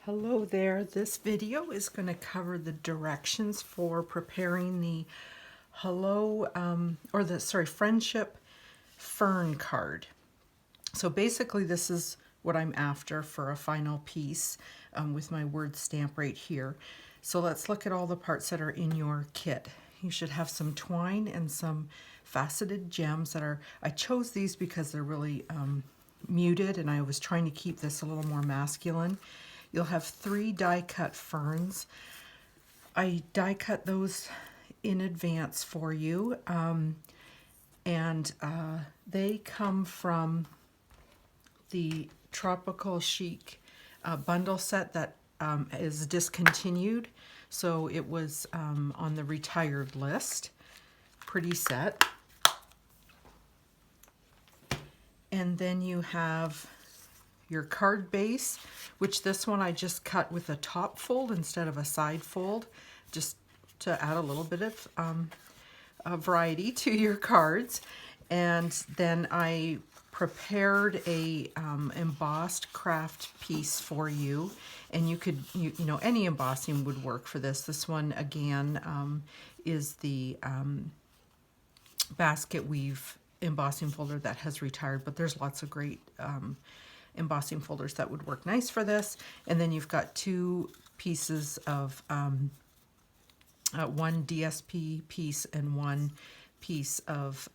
Hello there. This video is going to cover the directions for preparing the friendship fern card. So basically this is what I'm after for a final piece with my word stamp right here. So let's look at all the parts that are in your kit. You should have some twine and some faceted gems that are, I chose these because they're really muted, and I was trying to keep this a little more masculine. You'll have 3 die cut ferns. I die cut those in advance for you, and they come from the Tropical Chic bundle set that is discontinued. So it was on the retired list. Pretty set. And then you have your card base, which this one I just cut with a top fold instead of a side fold, just to add a little bit of variety to your cards. And then I prepared a embossed craft piece for you, and you could, you know, any embossing would work for this. This one again is the basket weave embossing folder that has retired, but there's lots of great embossing folders that would work nice for this. And then you've got 2 pieces of one DSP piece and 1 piece of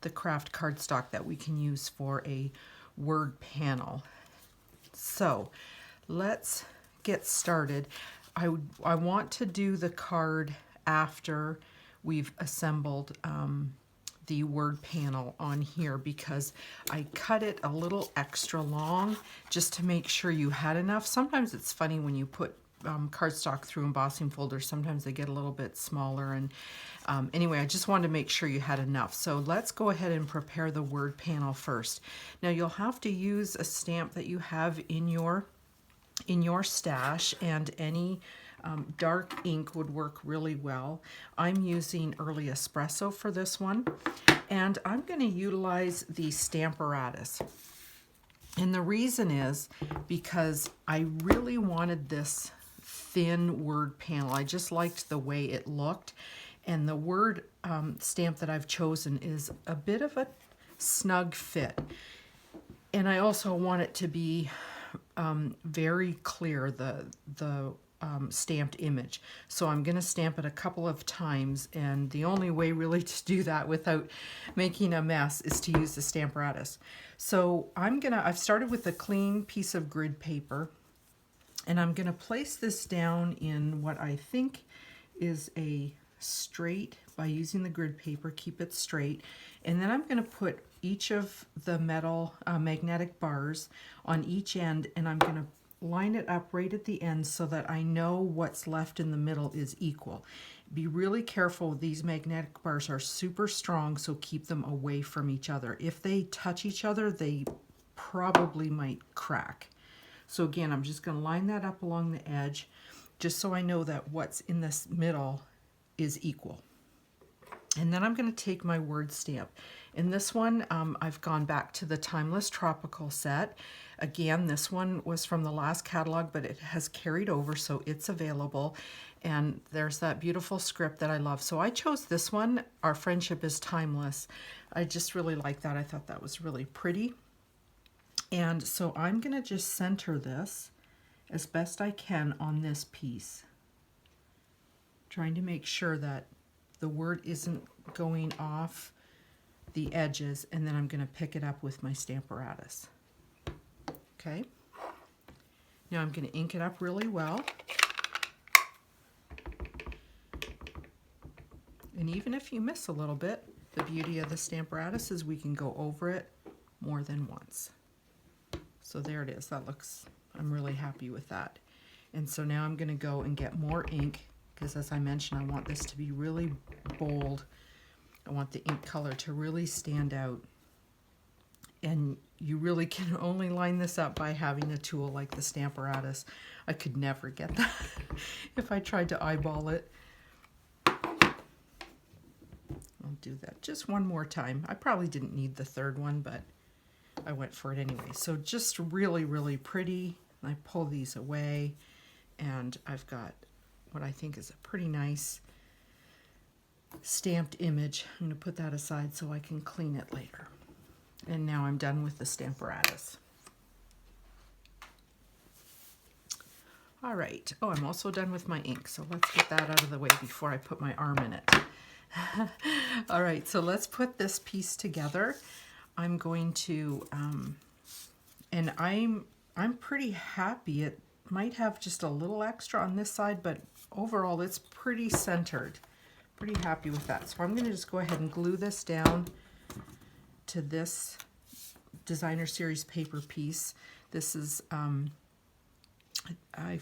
the craft cardstock that we can use for a word panel. So let's get started. I want to do the card after we've assembled the word panel on here, because I cut it a little extra long just to make sure you had enough. Sometimes it's funny when you put cardstock through embossing folders, sometimes they get a little bit smaller, and anyway, I just wanted to make sure you had enough. So let's go ahead and prepare the word panel first. Now you'll have to use a stamp that you have in your stash, and any dark ink would work really well. I'm using Early Espresso for this one, and I'm going to utilize the Stamparatus. And the reason is because I really wanted this thin word panel. I just liked the way it looked, and the word stamp that I've chosen is a bit of a snug fit. And I also want it to be very clear, the stamped image. So I'm going to stamp it a couple of times, and the only way really to do that without making a mess is to use the Stamparatus. So I've started with a clean piece of grid paper, and I'm going to place this down in what I think is a straight, by using the grid paper, keep it straight. And then I'm going to put each of the metal magnetic bars on each end, and I'm going to line it up right at the end so that I know what's left in the middle is equal. Be really careful. These magnetic bars are super strong, so keep them away from each other. If they touch each other, they probably might crack. So again, I'm just going to line that up along the edge just so I know that what's in this middle is equal. And then I'm going to take my word stamp. In this one, I've gone back to the Timeless Tropical set. Again, this one was from the last catalog, but it has carried over, so it's available. And there's that beautiful script that I love. So I chose this one, Our Friendship is Timeless. I just really like that. I thought that was really pretty. And so I'm going to just center this as best I can on this piece, trying to make sure that the word isn't going off the edges, and then I'm going to pick it up with my Stamparatus. Okay. Now I'm going to ink it up really well. And even if you miss a little bit, the beauty of the Stamparatus is we can go over it more than once. So there it is. That looks, I'm really happy with that. And so now I'm going to go and get more ink, because as I mentioned, I want this to be really bold. I want the ink color to really stand out. And you really can only line this up by having a tool like the Stamparatus. I could never get that if I tried to eyeball it. I'll do that just one more time. I probably didn't need the third one, but I went for it anyway. So just really, really pretty I pull these away, and I've got what I think is a pretty nice stamped image. I'm going to put that aside so I can clean it later. And now I'm done with the Stamparatus. All right. Oh, I'm also done with my ink, so let's get that out of the way before I put my arm in it. All right, so let's put this piece together. I'm going to, and I'm pretty happy. It might have just a little extra on this side, but overall it's pretty centered. Pretty happy with that. So I'm going to just go ahead and glue this down to this designer series paper piece. This is, I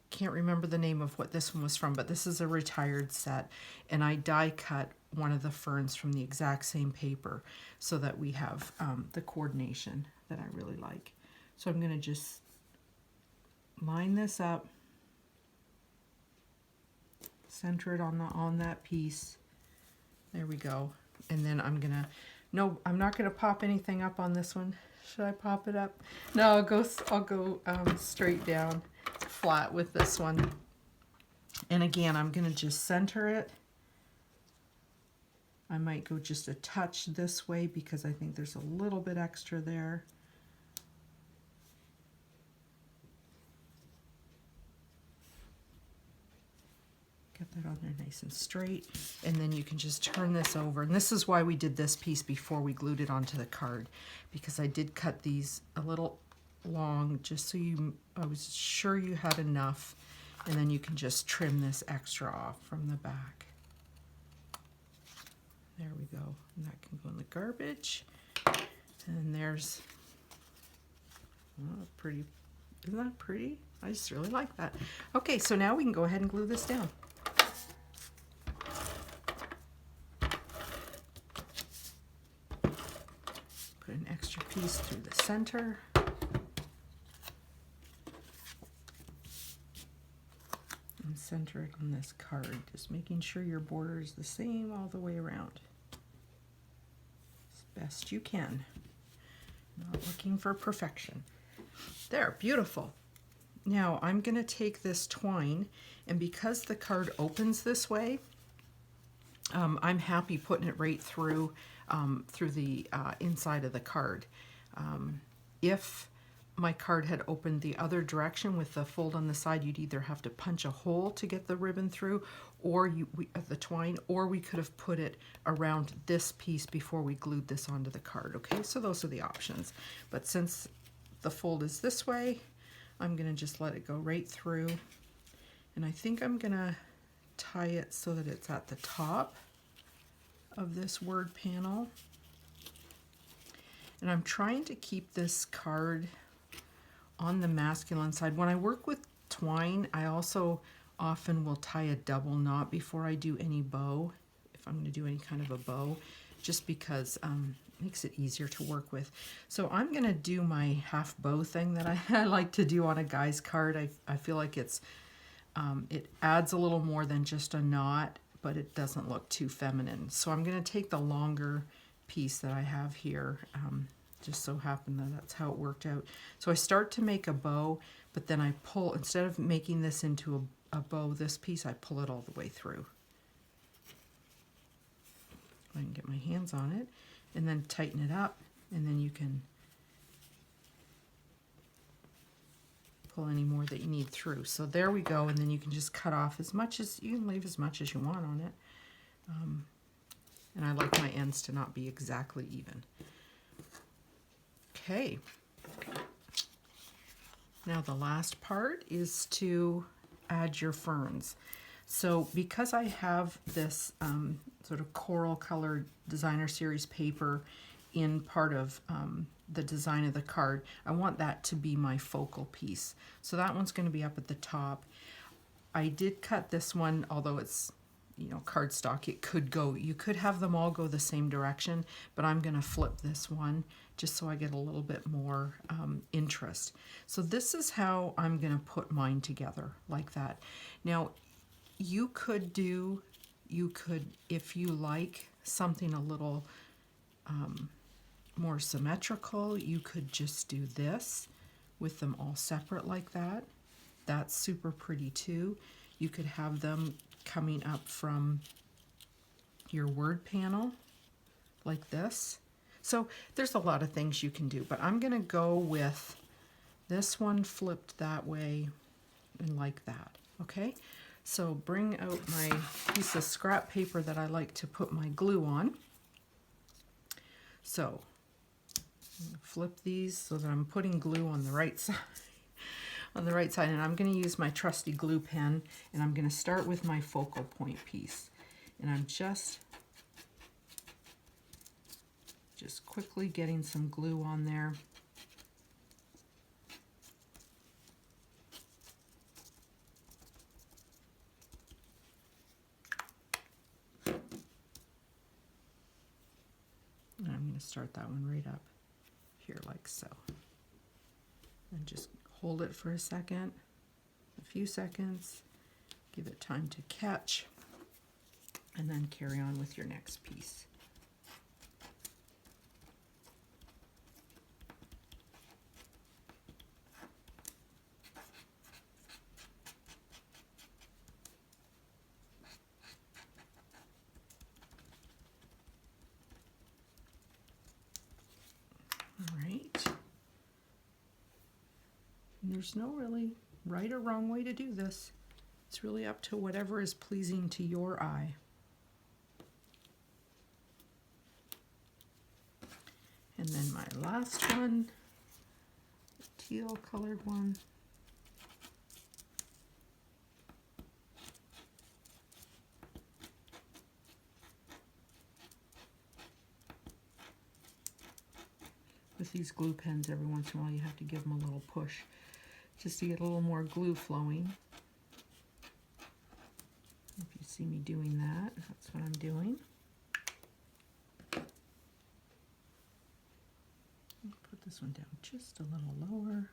can't remember the name of what this one was from, but this is a retired set, and I die cut one of the ferns from the exact same paper so that we have the coordination that I really like. So I'm going to just line this up, center it on that piece. There we go. And then I'm gonna, no, I'm not gonna pop anything up on this one. Should I pop it up? No, I'll go straight down flat with this one. And again, I'm gonna just center it. I might go just a touch this way because I think there's a little bit extra there. Get that on there nice and straight, and then you can just turn this over. And this is why we did this piece before we glued it onto the card, because I did cut these a little long just so I was sure you had enough, and then you can just trim this extra off from the back. There we go, and that can go in the garbage. And there's, oh, pretty, isn't that pretty? I just really like that. Okay, so now we can go ahead and glue this down. Put an extra piece through the center. And center it on this card, just making sure your border is the same all the way around. As best you can. Not looking for perfection. There, beautiful. Now I'm going to take this twine, and because the card opens this way, I'm happy putting it right through the inside of the card. If my card had opened the other direction with the fold on the side, you'd either have to punch a hole to get the ribbon through, or the twine, or we could have put it around this piece before we glued this onto the card. Okay, so those are the options. But since the fold is this way, I'm going to just let it go right through, and I think I'm going to tie it so that it's at the top of this word panel. And I'm trying to keep this card on the masculine side. When I work with twine, I also often will tie a double knot before I do any bow, if I'm going to do any kind of a bow, just because it makes it easier to work with. So I'm going to do my half bow thing that I like to do on a guy's card. I feel like it's it adds a little more than just a knot, but it doesn't look too feminine. So I'm going to take the longer piece that I have here. Just so happened that that's how it worked out. So I start to make a bow, but then I pull, instead of making this into a bow, this piece, I pull it all the way through. I can get my hands on it, and then tighten it up, and then you can pull any more that you need through. So there we go, and then you can just cut off as much as, you can leave as much as you want on it. And I like my ends to not be exactly even. Okay. Now the last part is to add your ferns. So because I have this sort of coral colored designer series paper in part of the design of the card, I want that to be my focal piece. So that one's going to be up at the top. I did cut this one, although it's, you know, cardstock, it could go, you could have them all go the same direction, but I'm going to flip this one just so I get a little bit more interest. So this is how I'm going to put mine together, like that. Now, you could, if you like something a little more symmetrical, you could just do this with them all separate like that. That's super pretty too. You could have them coming up from your word panel like this. So there's a lot of things you can do, but I'm gonna go with this one flipped that way and like that, okay? So bring out my piece of scrap paper that I like to put my glue on. So I'm gonna flip these so that I'm putting glue on the right side. On the right side, and I'm going to use my trusty glue pen, and I'm going to start with my focal point piece, and I'm just quickly getting some glue on there. And I'm going to start that one right up here like so, and just hold it for a second, a few seconds, give it time to catch, and then carry on with your next piece. All right. And there's no really right or wrong way to do this. It's really up to whatever is pleasing to your eye. And then my last one, the teal colored one. With these glue pens, every once in a while you have to give them a little push just to get a little more glue flowing. If you see me doing that, that's what I'm doing. Put this one down just a little lower.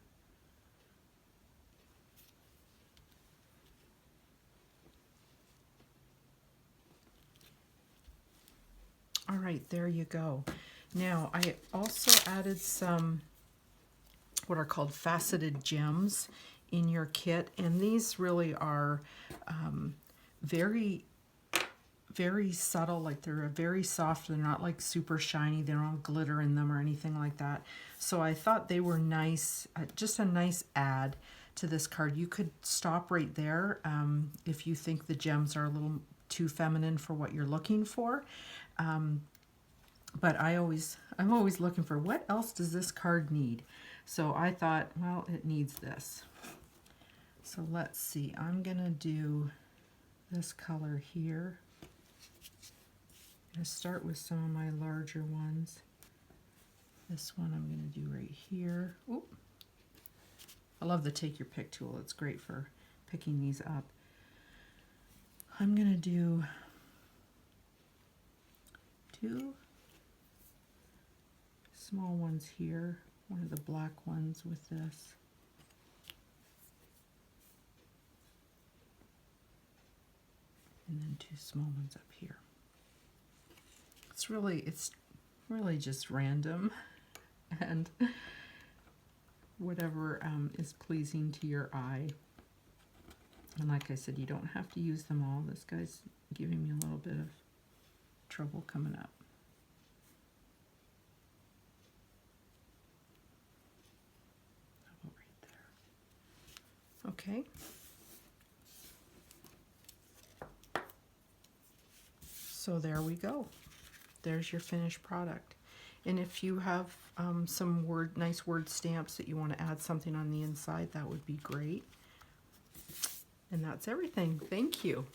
All right, there you go. Now, I also added some what are called faceted gems in your kit, and these really are very, very subtle. Like they're very soft. They're not like super shiny. They don't have glitter in them or anything like that. So I thought they were nice, just a nice add to this card. You could stop right there if you think the gems are a little too feminine for what you're looking for. But I'm always looking for what else does this card need. So I thought, well, it needs this. So let's see, I'm gonna do this color here. I'm gonna start with some of my larger ones. This one I'm gonna do right here. Oop. I love the take your pick tool. It's great for picking these up. I'm gonna do two small ones here, one of the black ones with this. And then two small ones up here. It's really just random and whatever is pleasing to your eye. And like I said, you don't have to use them all. This guy's giving me a little bit of trouble coming up. How about right there? Okay. So there we go. There's your finished product. And if you have some nice word stamps that you want to add something on the inside, that would be great. And that's everything. Thank you.